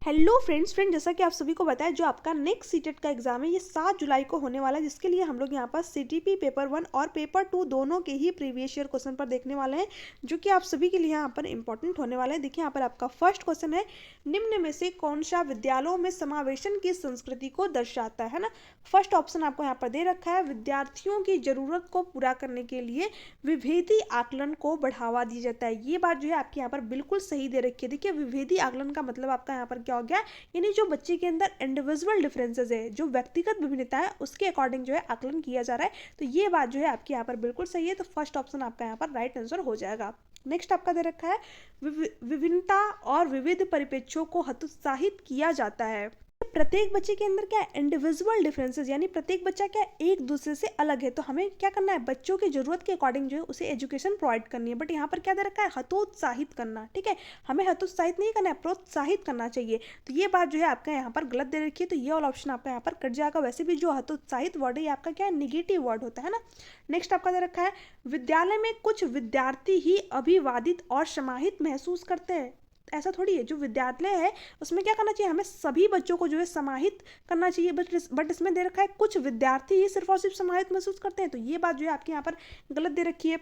Hello friends जैसा कि आप सभी को बताया जो आपका नेक्स्ट सीटेट का एग्जाम है ये 7 जुलाई को होने वाला है, जिसके लिए हम लोग यहाँ पर सीटीपी पेपर 1 और पेपर 2 दोनों के ही प्रीवियस ईयर क्वेश्चन पर देखने वाले हैं, जो कि आप सभी के लिए यहाँ पर इंपॉर्टेंट होने वाला है। देखिए यहाँ पर आपका फर्स्ट क्वेश्चन है, निम्न में से कौन सा विद्यालयों में समावेशन की संस्कृति को दर्शाता है ना। फर्स्ट ऑप्शन आपको यहाँ पर दे रखा है, विद्यार्थियों की जरूरत को पूरा करने के लिए विभेदी आकलन को बढ़ावा दिया जाता है। ये बात जो है आपके यहाँ पर बिल्कुल सही दे रखी है। देखिए विभेदी आकलन का मतलब आपका यहाँ पर क्या हो गया, यानी जो बच्चे के अंदर इंडिविजुअल डिफरेंसेस है, जो व्यक्तिगत विभिन्नता है, उसके अकॉर्डिंग जो है आकलन किया जा रहा है। तो ये बात जो है आपके यहाँ पर बिल्कुल सही है, तो फर्स्ट ऑप्शन आपका यहाँ पर राइट आंसर हो जाएगा। नेक्स्ट आपका दे रखा है, विभिन्नता और विविध परिप्रेक्ष्यों को हतोत्साहित किया जाता है। प्रत्येक बच्चे के अंदर क्या है, इंडिविजुअल डिफरेंसेस, यानी प्रत्येक बच्चा क्या एक दूसरे से अलग है। तो हमें क्या करना है, बच्चों की जरूरत के अकॉर्डिंग जो है उसे एजुकेशन प्रोवाइड करनी है। बट यहाँ पर क्या दे रखा है, हतोत्साहित करना। ठीक है, हमें हतोत्साहित नहीं करना है, प्रोत्साहित करना चाहिए। तो ये बात जो है आपका यहाँ पर गलत दे रखी है, तो ये वाला ऑप्शन आपका यहाँ पर कट जाएगा। वैसे भी जो हतोत्साहित वर्ड है आपका क्या है, निगेटिव वर्ड होता है ना। नेक्स्ट आपका दे रखा है, विद्यालय में कुछ विद्यार्थी ही अभिवादित और समाहित महसूस करते हैं। ऐसा थोड़ी है, जो विद्यालय है उसमें क्या करना चाहिए, हमें सभी बच्चों को जो है समाहित करना चाहिए। बट इसमें दे रखा है कुछ विद्यार्थी ही सिर्फ और सिर्फ समाहित महसूस करते हैं, तो ये बात जो है आपके यहाँ पर गलत दे रखी है।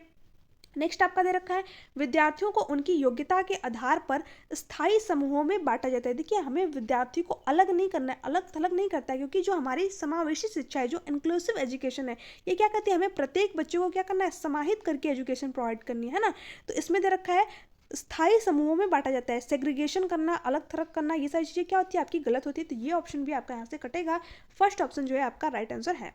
नेक्स्ट आपका दे रखा है, विद्यार्थियों को उनकी योग्यता के आधार पर स्थायी समूहों में बांटा जाता है। देखिए हमें विद्यार्थी को अलग नहीं करना है, अलग थलग नहीं करता है, क्योंकि जो हमारी समावेशी शिक्षा है, जो इंक्लूसिव एजुकेशन है, ये क्या कहती है, हमें प्रत्येक बच्चे को क्या करना है, समाहित करके एजुकेशन प्रोवाइड करनी है ना। तो इसमें दे रखा है स्थायी समूहों में बांटा जाता है। सेग्रीगेशन करना, अलग थलग करना, ये सारी चीज़ें क्या होती है, आपकी गलत होती है। तो ये ऑप्शन भी आपका यहाँ से कटेगा। फर्स्ट ऑप्शन जो है आपका राइट आंसर है।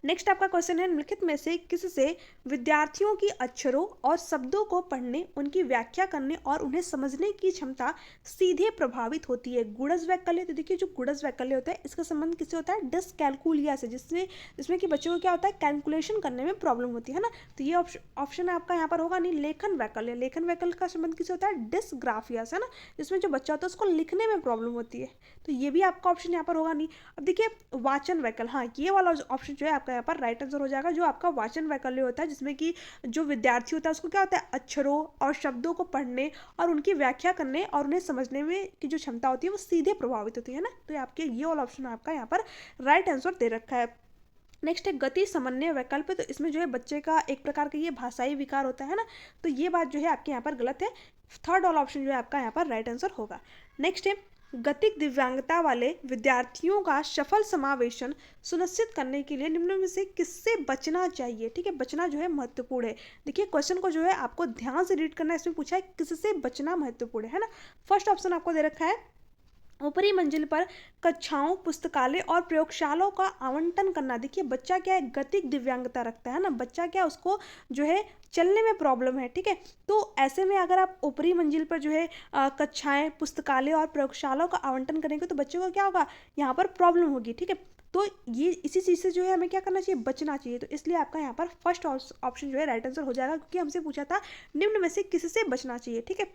नेक्स्ट आपका क्वेश्चन है, निम्नलिखित में से किससे विद्यार्थियों की अक्षरों और शब्दों को पढ़ने, उनकी व्याख्या करने और उन्हें समझने की क्षमता सीधे प्रभावित होती है। गुणज वैकल्य। तो देखिए जो गुणज वैकल्य होता है इसका संबंध किससे होता है, डिसकैलकुलिया से, जिसमें कि बच्चों को क्या होता है, कैलकुलेशन करने में प्रॉब्लम होती है ना। तो ये ऑप्शन आपका यहाँ पर होगा नहीं। लेखन वैकल्य। लेखन वैकल्य का संबंध किससे होता है, डिसग्राफिया से ना, जिसमें जो बच्चा होता है उसको लिखने में प्रॉब्लम होती है। तो ये भी आपका ऑप्शन यहाँ पर होगा नहीं। अब देखिए वाचन वैकल्य, हाँ ये वाला ऑप्शन जो है आपका यहाँ पर राइट आंसर हो जाएगा। जो आपका वाचन वैकल्य होता है, जिसमें कि जो विद्यार्थी होता है उसको क्या होता है, अक्षरों और शब्दों को पढ़ने और उनकी व्याख्या करने और उन्हें समझने में की जो क्षमता होती है वो सीधे प्रभावित होती है ना। तो आपके ये वाला ऑप्शन आपका यहाँ पर राइट आंसर दे रखा है। नेक्स्ट है गति समन्वय वैकल्प। तो इसमें जो है बच्चे का एक प्रकार का ये भाषाई विकार होता है ना, तो ये बात जो है आपके यहाँ पर गलत है। थर्ड वाला ऑप्शन जो है आपका यहाँ पर राइट आंसर होगा। नेक्स्ट है, गतिक दिव्यांगता वाले विद्यार्थियों का सफल समावेशन सुनिश्चित करने के लिए निम्न में से किससे बचना चाहिए। ठीक है, बचना जो है महत्वपूर्ण है। देखिए क्वेश्चन को जो है आपको ध्यान से रीड करना है, इसमें पूछा है किससे बचना महत्वपूर्ण है ना। फर्स्ट ऑप्शन आपको दे रखा है, ऊपरी मंजिल पर कक्षाओं, पुस्तकालय और प्रयोगशालाओं का आवंटन करना। देखिए बच्चा क्या है, गतिक दिव्यांगता रखता है ना, बच्चा क्या उसको जो है चलने में प्रॉब्लम है। ठीक है, तो ऐसे में अगर आप ऊपरी मंजिल पर जो है कक्षाएं, पुस्तकालय और प्रयोगशालाओं का आवंटन करेंगे तो बच्चे को क्या होगा, यहाँ पर प्रॉब्लम होगी। ठीक है, तो ये इसी चीज़ से जो है हमें क्या करना चाहिए, बचना चाहिए। तो इसलिए आपका यहाँ पर फर्स्ट ऑप्शन जो है राइट आंसर हो जाएगा, क्योंकि हमसे पूछा था निम्न में से किससे बचना चाहिए। ठीक है,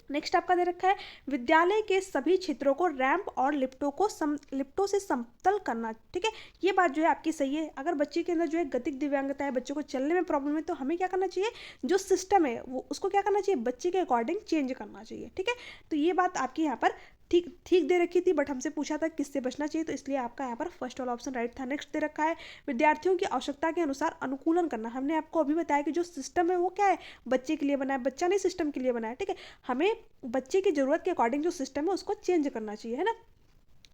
नेक्स्ट आपका दे रखा है, विद्यालय के सभी क्षेत्रों को रैंप और लिफ्टों से समतल करना। ठीक है, ये बात जो है आपकी सही है। अगर बच्चे के अंदर जो है गतिक दिव्यांगता है, बच्चों को चलने में प्रॉब्लम है, तो हमें क्या करना चाहिए, जो सिस्टम है वो उसको क्या करना चाहिए, बच्चे के अकॉर्डिंग चेंज करना चाहिए। ठीक है, तो ये बात आपकी यहाँ पर ठीक ठीक दे रखी थी, बट हमसे पूछा था किससे बचना चाहिए, तो इसलिए आपका यहाँ पर फर्स्ट वाला ऑप्शन राइट था। नेक्स्ट दे रखा है, विद्यार्थियों की आवश्यकता के अनुसार अनुकूलन करना। हमने आपको अभी बताया कि जो सिस्टम है वो क्या है, बच्चे के लिए बना है, बच्चा नहीं सिस्टम के लिए बना है। ठीक है, हमें बच्चे की जरूरत के अकॉर्डिंग जो सिस्टम है उसको चेंज करना चाहिए, है ना।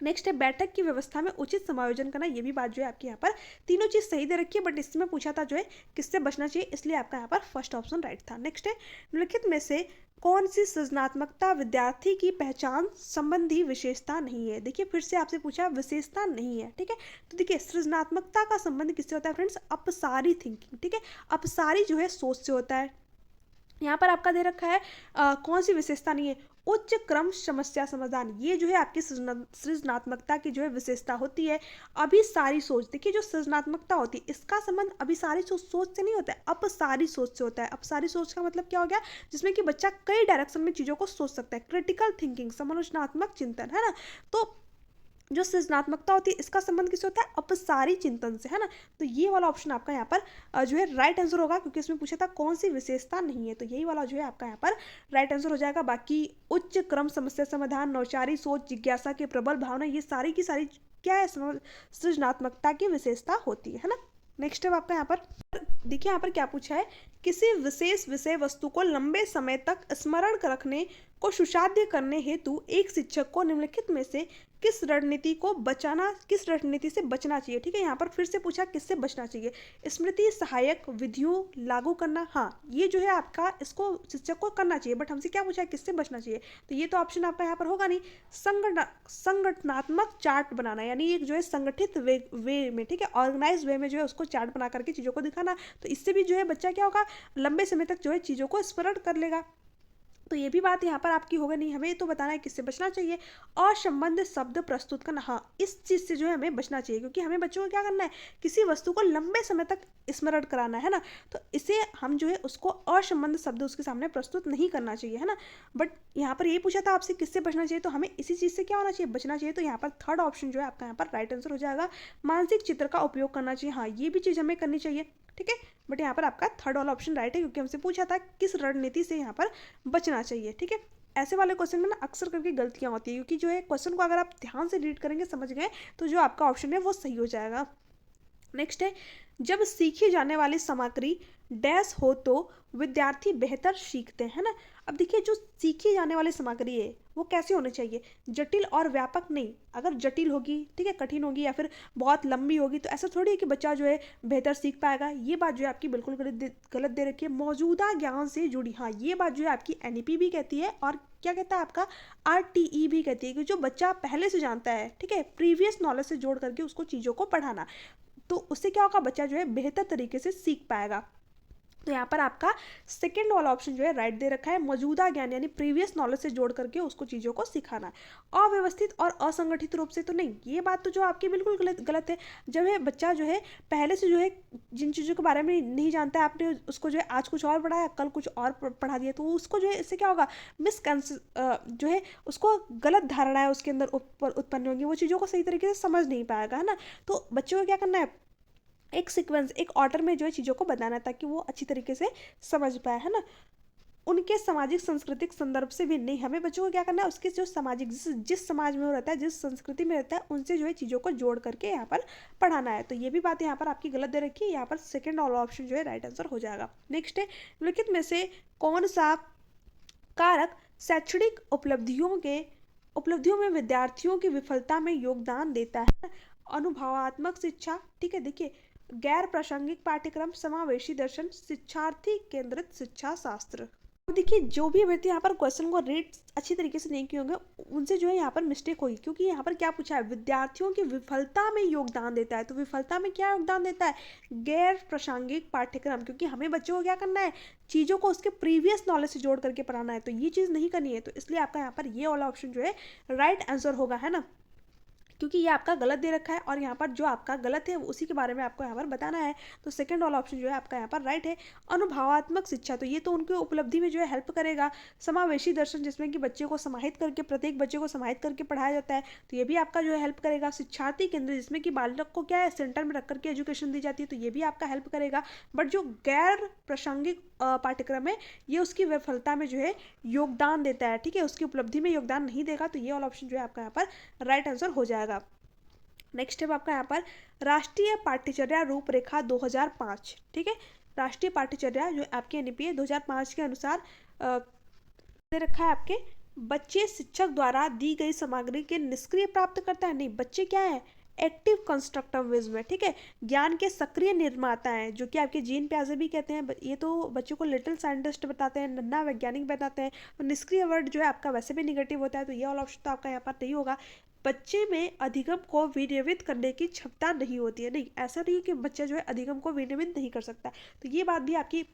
नेक्स्ट है, बैठक की व्यवस्था में उचित समायोजन करना। ये भी बात जो है आपकी यहाँ पर तीनों चीज़ सही दे रखी है, बट इसमें पूछा था जो है किससे बचना चाहिए, इसलिए आपका यहाँ पर फर्स्ट ऑप्शन राइट था। नेक्स्ट है, निम्नलिखित में से कौन सी सृजनात्मकता विद्यार्थी की पहचान संबंधी विशेषता नहीं है। देखिए फिर से आपसे पूछा विशेषता नहीं है। ठीक है, तो देखिए सृजनात्मकता का संबंध किससे होता है फ्रेंड्स, अपसारी थिंकिंग। ठीक है, अपसारी जो है सोच से होता है। यहाँ पर आपका दे रखा है कौन सी विशेषता नहीं है, उच्च क्रम समस्या समाधान। ये जो है आपकी सृजनात्मकता की जो है विशेषता होती है। अभी सारी सोच, देखिए जो सृजनात्मकता होती है इसका संबंध अभी सारी सोच से नहीं होता है, अपसारी सोच से होता है। अपसारी सोच का मतलब क्या हो गया, जिसमें कि बच्चा कई डायरेक्शन में चीज़ों को सोच सकता है। क्रिटिकल थिंकिंग, समालोचनात्मक चिंतन, है ना। तो जो सृजनात्मकता होती है इसका संबंध किससे होता है? अपसारी चिंतन से, है ना। तो ये वाला ऑप्शन आपका यहाँ पर जो है राइट आंसर होगा, क्योंकि इसमें पूछा था कौन सी विशेषता नहीं है, तो यही वाला जो है आपका यहाँ पर राइट आंसर हो जाएगा। बाकी उच्च क्रम समस्या समाधान, नौचारी सोच, जिज्ञासा के प्रबल भावना, ये सारी की सारी क्या है? सृजनात्मकता की विशेषता होती है ना। नेक्स्ट है आपका यहाँ पर, देखिए यहाँ पर क्या पूछा है, किसी विशेष विषय वस्तु को लंबे समय तक स्मरण रखने को सुसाध्य करने हेतु एक शिक्षक को निम्नलिखित में से किस रणनीति से बचना चाहिए। ठीक है, यहाँ पर फिर से पूछा किससे बचना चाहिए। स्मृति सहायक विधियों लागू करना, हाँ ये जो है आपका इसको शिक्षक को करना चाहिए, बट हमसे क्या पूछा है किससे बचना चाहिए, तो ये तो ऑप्शन आपका यहाँ पर होगा नहीं। संगठनात्मक चार्ट बनाना, यानी एक जो है संगठित वे में, ठीक है, ऑर्गेनाइज वे में जो है उसको चार्ट बना करके चीज़ों को दिखाना, तो इससे भी जो है बच्चा क्या होगा, लंबे समय तक जो है चीज़ों को स्मरण कर लेगा। तो ये भी बात यहाँ पर आपकी होगा नहीं, हमें तो बताना है किससे बचना चाहिए। असंबद्ध शब्द प्रस्तुत करना, हाँ इस चीज़ से जो है हमें बचना चाहिए, क्योंकि हमें बच्चों को क्या करना है, किसी वस्तु को लंबे समय तक स्मरण कराना है ना, तो इसे हम जो है उसको असंबद्ध शब्द उसके सामने प्रस्तुत नहीं करना चाहिए, है ना। बट यहाँ पर ये पूछा था आपसे किससे बचना चाहिए, तो हमें इसी चीज़ से क्या होना चाहिए, बचना चाहिए। तो यहाँ पर थर्ड ऑप्शन जो है आपका यहाँ पर राइट आंसर हो जाएगा, मानसिक चित्र का उपयोग करना चाहिए, हाँ ये भी चीज़ हमें करनी चाहिए, ठीक है। बट यहाँ पर आपका थर्ड वाला ऑप्शन राइट है, क्योंकि हमसे पूछा था किस रणनीति से यहाँ पर बचना चाहिए, ठीक है। ऐसे वाले क्वेश्चन में ना अक्सर करके गलतियाँ होती है, क्योंकि जो है क्वेश्चन को अगर आप ध्यान से रीड करेंगे, समझ गए, तो जो आपका ऑप्शन है वो सही हो जाएगा। नेक्स्ट है, जब सीखी जाने वाली सामग्री डैश हो तो विद्यार्थी बेहतर सीखते हैं ना। अब देखिए जो सीखी जाने वाली सामग्री है वो कैसे होनी चाहिए, जटिल और व्यापक नहीं। अगर जटिल होगी, ठीक है, कठिन होगी या फिर बहुत लंबी होगी, तो ऐसा थोड़ी है कि बच्चा जो है बेहतर सीख पाएगा। ये बात जो है आपकी बिल्कुल गलत दे रखी है। मौजूदा ज्ञान से जुड़ी, हाँ ये बात जो है आपकी एनईपी भी कहती है, और क्या कहता है आपका आरटीई भी कहती है, कि जो बच्चा पहले से जानता है, ठीक है, प्रीवियस नॉलेज से जोड़ करके उसको चीज़ों को पढ़ाना, तो उससे क्या होगा, बच्चा जो है बेहतर तरीके से सीख पाएगा। तो यहाँ पर आपका सेकेंड वाला ऑप्शन जो है राइट दे रखा है, मौजूदा ज्ञान यानी प्रीवियस नॉलेज से जोड़ करके उसको चीज़ों को सिखाना है। अव्यवस्थित और असंगठित रूप से तो नहीं, ये बात तो जो आपकी बिल्कुल गलत है। जब है बच्चा जो है पहले से जो है जिन चीज़ों के बारे में नहीं जानता है, आपने उसको जो है आज कुछ और पढ़ाया, कल कुछ और पढ़ा दिया, तो उसको जो है इससे क्या होगा, जो है उसको गलत धारणाएं उसके अंदर उत्पन्न होंगी, वो चीज़ों को सही तरीके से समझ नहीं पाएगा, है ना। तो बच्चों को क्या करना है, एक सीक्वेंस, एक ऑर्डर में जो है चीज़ों को बताना, ताकि वो अच्छी तरीके से समझ पाए, है ना। उनके सामाजिक सांस्कृतिक संदर्भ से भी नहीं, हमें बच्चों को क्या करना है, उसके जो सामाजिक जिस समाज में वो रहता है, जिस संस्कृति में रहता है, उनसे जो है चीज़ों को जोड़ करके यहाँ पर पढ़ाना है। तो ये भी बात यहाँ पर आपकी गलत दे रखी है, यहाँ पर सेकेंड वाला ऑप्शन जो है राइट आंसर हो जाएगा। नेक्स्ट है, निम्नलिखित में से कौन सा कारक शैक्षणिक उपलब्धियों में विद्यार्थियों की विफलता में योगदान देता है। अनुभवात्मक शिक्षा, ठीक है, देखिए गैर प्रासंगिक पाठ्यक्रम, समावेशी दर्शन, शिक्षार्थी केंद्रित शिक्षा शास्त्र। अब देखिए जो भी अभ्यर्थी यहाँ पर क्वेश्चन को रीड अच्छी तरीके से नहीं किए होंगे, उनसे जो है यहाँ पर मिस्टेक होगी, क्योंकि यहाँ पर क्या पूछा है, विद्यार्थियों की विफलता में योगदान देता है। तो विफलता में क्या योगदान देता है, गैर प्रासंगिक पाठ्यक्रम, क्योंकि हमें बच्चों को क्या करना है, चीज़ों को उसके प्रीवियस नॉलेज से जोड़ करके पढ़ाना है, तो ये चीज़ नहीं करनी है। तो इसलिए आपका यहाँ पर ये वाला ऑप्शन जो है राइट आंसर होगा, है ना, क्योंकि ये आपका गलत दे रखा है, और यहाँ पर जो आपका गलत है उसी के बारे में आपको यहाँ पर बताना है। तो सेकंड वाला ऑप्शन जो है आपका यहाँ पर राइट है। अनुभवात्मक शिक्षा, तो ये तो उनकी उपलब्धि में जो है हेल्प करेगा। समावेशी दर्शन, जिसमें कि बच्चे को समाहित करके, प्रत्येक बच्चे को समाहित करके पढ़ाया जाता है, तो ये भी आपका जो है हेल्प करेगा। शिक्षार्थी केंद्र, जिसमें कि बालक को क्या है, सेंटर में रख करके एजुकेशन दी जाती है, तो ये भी आपका हेल्प करेगा। बट जो गैर प्रासंगिक पाठ्यक्रम है, ये उसकी विफलता में जो है योगदान देता है, ठीक है, उसकी उपलब्धि में योगदान नहीं देगा। तो ये वाला ऑप्शन जो है आपका यहाँ पर राइट आंसर हो जाएगा। नेक्स्ट है आपका यहाँ पर राष्ट्रीय पाठ्यचर्या रूपरेखा 2005, ठीक है, राष्ट्रीय पाठ्यचर्या जो आपके एनईपी है 2005 के अनुसार दे रखा है आपके, बच्चे शिक्षक द्वारा दी गई सामग्री के निष्क्रिय प्राप्त करता है, नहीं, बच्चे क्या है, एक्टिव कंस्ट्रक्टिविज्म में, ठीक है, ज्ञान के सक्रिय निर्माता हैं, जो कि आपके जीन प्याजे भी कहते हैं। ये तो बच्चों को लिटिल साइंटिस्ट बताते हैं, नन्हा वैज्ञानिक बताते हैं। तो निष्क्रिय वर्ड जो है आपका वैसे भी निगेटिव होता है, तो ये वाला ऑप्शन तो आपका यहाँ पर नहीं होगा। बच्चे में अधिगम को विनियमित करने की क्षमता नहीं होती है, नहीं, ऐसा नहीं है कि बच्चा जो है अधिगम को विनियमित नहीं कर सकता, तो ये बात भी आपकी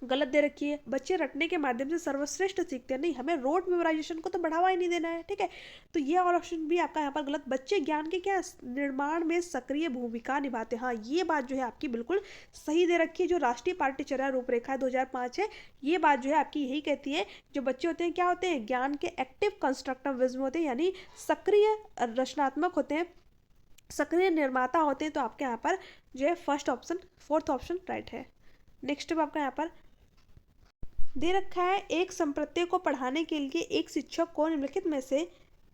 गलत दे रखी है। बच्चे रटने के माध्यम से सर्वश्रेष्ठ सीखते हैं, नहीं, हमें रोट मेमोराइजेशन को तो बढ़ावा ही नहीं देना है, ठीक है। तो ये और ऑप्शन भी आपका यहाँ पर गलत। बच्चे ज्ञान के क्या निर्माण में सक्रिय भूमिका निभाते हैं, हाँ ये बात जो है आपकी बिल्कुल सही दे रखी है। जो राष्ट्रीय पाठ्यचर्या रूपरेखा 2005 है, ये बात जो है आपकी यही कहती है, जो बच्चे होते हैं क्या होते हैं, ज्ञान के एक्टिव कंस्ट्रक्टिविज्म होते हैं, यानी सक्रिय रचनात्मक होते हैं, सक्रिय निर्माता होते हैं। तो आपके यहाँ पर जो है first option, fourth option right है। नेक्स्ट आपका यहाँ पर दे रखा है, एक संप्रत्यय को पढ़ाने के लिए एक शिक्षक को निम्नलिखित में से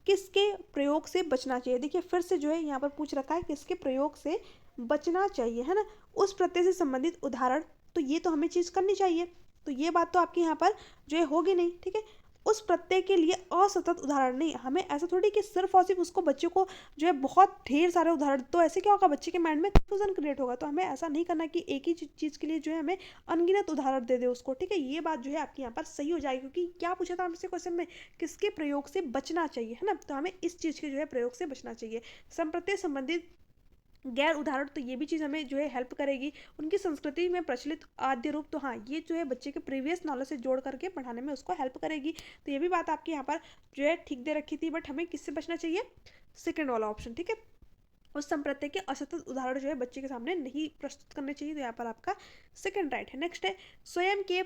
किसके प्रयोग से बचना चाहिए। देखिए फिर से जो है यहाँ पर पूछ रखा है किसके प्रयोग से बचना चाहिए, है ना। उस प्रत्यय से संबंधित उदाहरण, तो ये तो हमें चीज करनी चाहिए, तो ये बात तो आपकी यहाँ पर जो है होगी नहीं, ठीक है। उस प्रत्यय के लिए असतत उदाहरण, नहीं, हमें ऐसा थोड़ी कि सिर्फ और सिर्फ उसको बच्चे को जो है बहुत ढेर सारे उदाहरण, तो ऐसे क्या होगा, बच्चे के माइंड में कंफ्यूजन क्रिएट होगा। तो हमें ऐसा नहीं करना कि एक ही चीज के लिए जो है हमें अनगिनत उदाहरण दे दे उसको, ठीक है। ये बात जो है आपकी यहाँ पर सही हो जाएगी, क्योंकि क्या पूछा था हमसे क्वेश्चन में, किसके प्रयोग से बचना चाहिए, है ना। तो हमें इस चीज के जो है प्रयोग से बचना चाहिए। संप्रत्यय संबंधित गैर उदाहरण, तो ये भी चीज़ हमें जो है हेल्प करेगी। उनकी संस्कृति में प्रचलित आद्य रूप, तो हाँ ये जो है बच्चे के प्रीवियस नॉलेज से जोड़ करके पढ़ाने में उसको हेल्प करेगी। तो ये भी बात आपकी यहाँ पर जो है ठीक दे रखी थी, बट हमें किससे बचना चाहिए, सेकेंड वाला ऑप्शन, ठीक है। उस संप्रत्यय के असतत उदाहरण जो है बच्चे के सामने नहीं प्रस्तुत करने चाहिए, तो यहाँ पर आपका सेकेंड राइट है। नेक्स्ट है, स्वयं के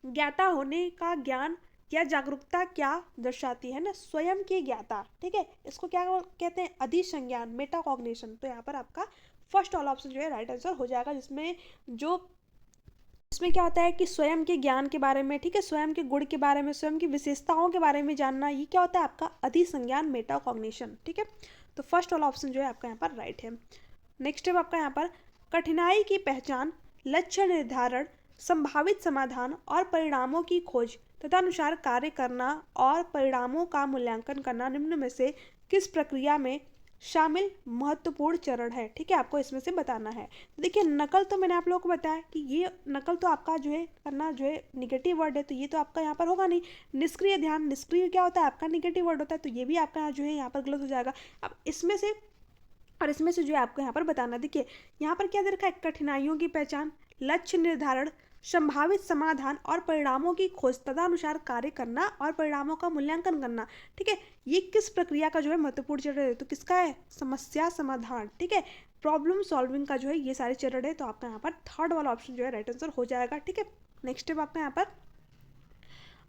ज्ञाता होने का ज्ञान या जागरूकता क्या दर्शाती है ना, स्वयं के ज्ञाता, ठीक है, इसको क्या कहते हैं, अधिसंज्ञान, मेटाकॉग्निशन। तो यहाँ पर आपका फर्स्ट वाला ऑप्शन जो है राइट आंसर हो जाएगा, जिसमें जो इसमें क्या होता है कि स्वयं के ज्ञान के बारे में, ठीक है, स्वयं के गुण के बारे में, स्वयं की विशेषताओं के बारे में जानना, ये क्या होता है आपका अधिसंज्ञान, मेटाकॉग्निशन, ठीक है। तो फर्स्ट वाला ऑप्शन जो है आपका यहाँ पर राइट है। नेक्स्ट है आपका यहाँ पर, कठिनाई की पहचान, लक्ष्य निर्धारण, संभावित समाधान और परिणामों की खोज तदनुसार कार्य करना और परिणामों का मूल्यांकन करना निम्न में से किस प्रक्रिया में शामिल महत्वपूर्ण चरण है, ठीक है, आपको इसमें से बताना है। तो देखिए नकल, तो मैंने आप लोगों को बताया कि ये नकल तो आपका जो है करना जो है निगेटिव वर्ड है, तो ये तो आपका यहाँ पर होगा नहीं। निष्क्रिय ध्यान, निष्क्रिय क्या होता है आपका निगेटिव वर्ड होता है, तो ये भी आपका जो है यहाँ पर गलत हो जाएगा। अब इसमें से और इसमें से जो है आपको यहाँ पर बताना, देखिए यहाँ पर क्या दे रखा है, कठिनाइयों की पहचान, लक्ष्य निर्धारण, संभावित समाधान और परिणामों की खोज तदनुसार कार्य करना और परिणामों का मूल्यांकन करना, ठीक है। ये किस प्रक्रिया का जो है महत्वपूर्ण चरण है, तो किसका है, समस्या समाधान, ठीक है, प्रॉब्लम सॉल्विंग का जो है ये सारे चरण है। तो आपका यहाँ पर थर्ड वाला ऑप्शन जो है राइट आंसर हो जाएगा, ठीक है। नेक्स्ट है आपका यहाँ पर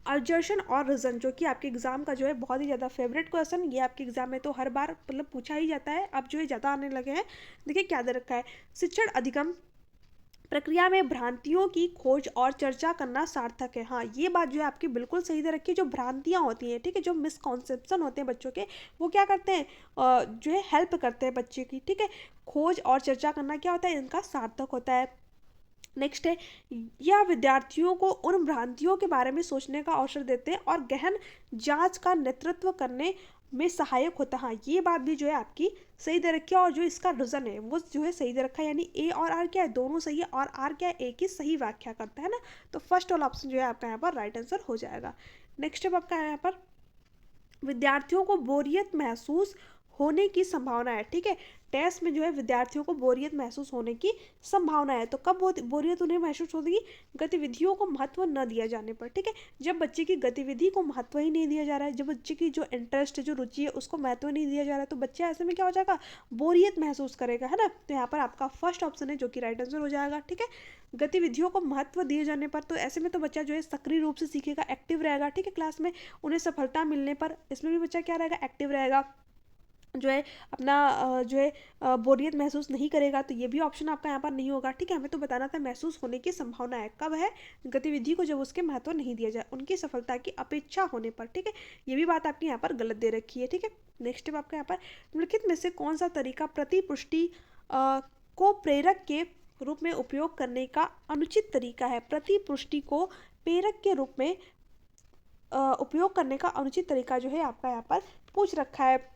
अर्जर्शन और रीजन, जो कि आपके एग्जाम का जो है बहुत ही ज़्यादा फेवरेट क्वेश्चन, ये आपके एग्जाम में तो हर बार मतलब पूछा ही जाता है, अब जो है ज़्यादा आने लगे हैं। देखिए क्या दे रखा है, शिक्षण अधिगम प्रक्रिया में भ्रांतियों की खोज और चर्चा करना सार्थक है, हाँ ये बात जो है आपकी बिल्कुल सही दे रखी है। जो भ्रांतियाँ होती हैं, ठीक है, जो मिसकॉन्सेप्शन होते हैं बच्चों के, वो क्या करते हैं, जो है हेल्प करते हैं बच्चे की, ठीक है। खोज और चर्चा करना क्या होता है, इनका सार्थक होता है। नेक्स्ट है, यह विद्यार्थियों को उन भ्रांतियों के बारे में सोचने का अवसर देते हैं और गहन जांच का नेतृत्व करने में सहायक होता है, हाँ ये बात भी जो है आपकी सही दे रखी है। और जो इसका रीजन है वो जो है सही दे रखा है, यानी ए और आर क्या है, दोनों सही है, और आर क्या है, ए की सही व्याख्या करता है ना। तो फर्स्ट वाला ऑप्शन जो है आपका यहाँ पर राइट आंसर हो जाएगा। नेक्स्ट है आपका यहाँ पर, विद्यार्थियों को बोरियत महसूस होने की संभावना है, ठीक है, टेस्ट में जो है विद्यार्थियों को बोरियत महसूस होने की संभावना है। तो कब बोरियत उन्हें महसूस होगी, गतिविधियों को महत्व न दिया जाने पर, ठीक है। जब बच्चे की गतिविधि को महत्व ही नहीं दिया जा रहा है, जब बच्चे की जो इंटरेस्ट जो रुचि है उसको महत्व नहीं दिया जा रहा है, तो बच्चा ऐसे में क्या हो जाएगा, बोरियत महसूस करेगा, है ना। तो यहाँ पर आपका फर्स्ट ऑप्शन है जो कि राइट आंसर हो जाएगा, ठीक है। गतिविधियों को महत्व दिए जाने पर, तो ऐसे में तो बच्चा जो है सक्रिय रूप से सीखेगा, एक्टिव रहेगा, ठीक है, क्लास में उन्हें सफलता मिलने पर इसमें भी बच्चा क्या रहेगा, एक्टिव रहेगा, जो है अपना जो है बोरियत महसूस नहीं करेगा। तो ये भी ऑप्शन आपका यहाँ पर नहीं होगा, ठीक है। हमें तो बताना था महसूस होने की संभावना है, कब है, गतिविधि को जब उसके महत्व नहीं दिया जाए, उनकी सफलता की अपेक्षा होने पर, ठीक है। ये भी बात आपकी यहाँ पर गलत दे रखी है, ठीक है। नेक्स्ट है आपका यहाँ पर, निम्नलिखित में से कौन सा तरीका प्रतिपुष्टि को प्रेरक के रूप में उपयोग करने का अनुचित तरीका है, प्रतिपुष्टि को प्रेरक के रूप में उपयोग करने का अनुचित तरीका जो है आपका यहाँ पर पूछ रखा है,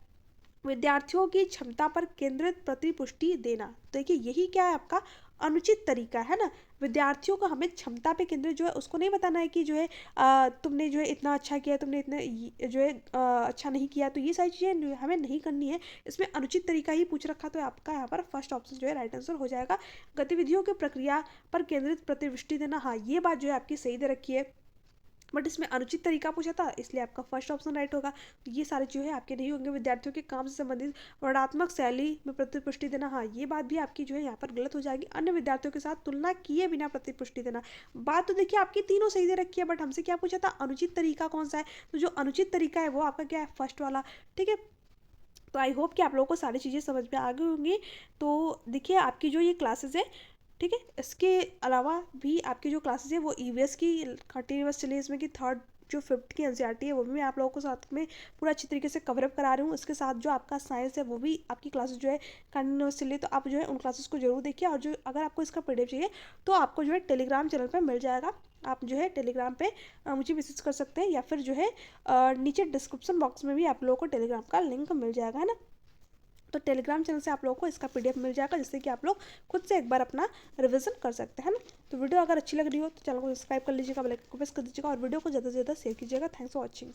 विद्यार्थियों की क्षमता पर केंद्रित प्रतिपुष्टि देना। देखिए यही क्या है आपका अनुचित तरीका है ना। विद्यार्थियों को हमें क्षमता पे केंद्रित जो है उसको नहीं बताना है कि जो है तुमने जो है इतना अच्छा किया, तुमने इतना जो है अच्छा नहीं किया, तो ये सारी चीज़ें हमें नहीं करनी है। इसमें अनुचित तरीका ही पूछ रखा, तो आपका यहाँ पर फर्स्ट ऑप्शन जो है राइट आंसर हो जाएगा। गतिविधियों की प्रक्रिया पर केंद्रित प्रतिपुष्टि देना, हाँ ये बात जो है आपकी सही दे रखी है, बट इसमें अनुचित तरीका पूछा था, इसलिए आपका फर्स्ट ऑप्शन राइट होगा। तो ये सारे जो है आपके नहीं होंगे। विद्यार्थियों के काम से संबंधित वर्णनात्मक शैली में प्रतिपुष्टि देना, हाँ ये बात भी आपकी जो है यहाँ पर गलत हो जाएगी। अन्य विद्यार्थियों के साथ तुलना किए बिना प्रतिपुष्टि देना, बात तो देखिए आपकी तीनों सही दे रखी है, बट हमसे क्या पूछा था, अनुचित तरीका कौन सा है, तो जो अनुचित तरीका है वो आपका क्या है, फर्स्ट वाला। ठीक है, तो आई होप कि आप लोगों को सारी चीज़ें समझ में आ गई होंगी। तो देखिए आपकी जो ये क्लासेस है, ठीक है, इसके अलावा भी आपकी जो क्लासेस है वो ईवीएस की कंटिन्यूस चली, इसमें कि थर्ड जो फिफ्थ की एनसीईआरटी है वो भी मैं आप लोगों को साथ में पूरा अच्छी तरीके से कवरअप करा रही हूँ। इसके साथ जो आपका साइंस है वो भी आपकी क्लासेस जो है कंटिन्यूस चली, तो आप जो है उन क्लासेस को जरूर देखिए। और जो अगर आपको इसका पीडीएफ चाहिए तो आपको जो है टेलीग्राम चैनल पर मिल जाएगा। आप जो है टेलीग्राम पे मुझे मैसेज कर सकते हैं, या फिर जो है नीचे डिस्क्रिप्शन बॉक्स में भी आप लोगों को टेलीग्राम का लिंक मिल जाएगा, है ना। तो टेलीग्राम चैनल से आप लोगों को इसका पीडीएफ मिल जाएगा, जिससे कि आप लोग खुद से एक बार अपना रिवीजन कर सकते हैं ना। तो वीडियो अगर अच्छी लग रही हो तो चैनल को सब्सक्राइब कर लीजिएगा, बेल आइकन को प्रेस कर दीजिएगा और वीडियो को ज़्यादा से ज़्यादा शेयर कीजिएगा। Thanks for watching.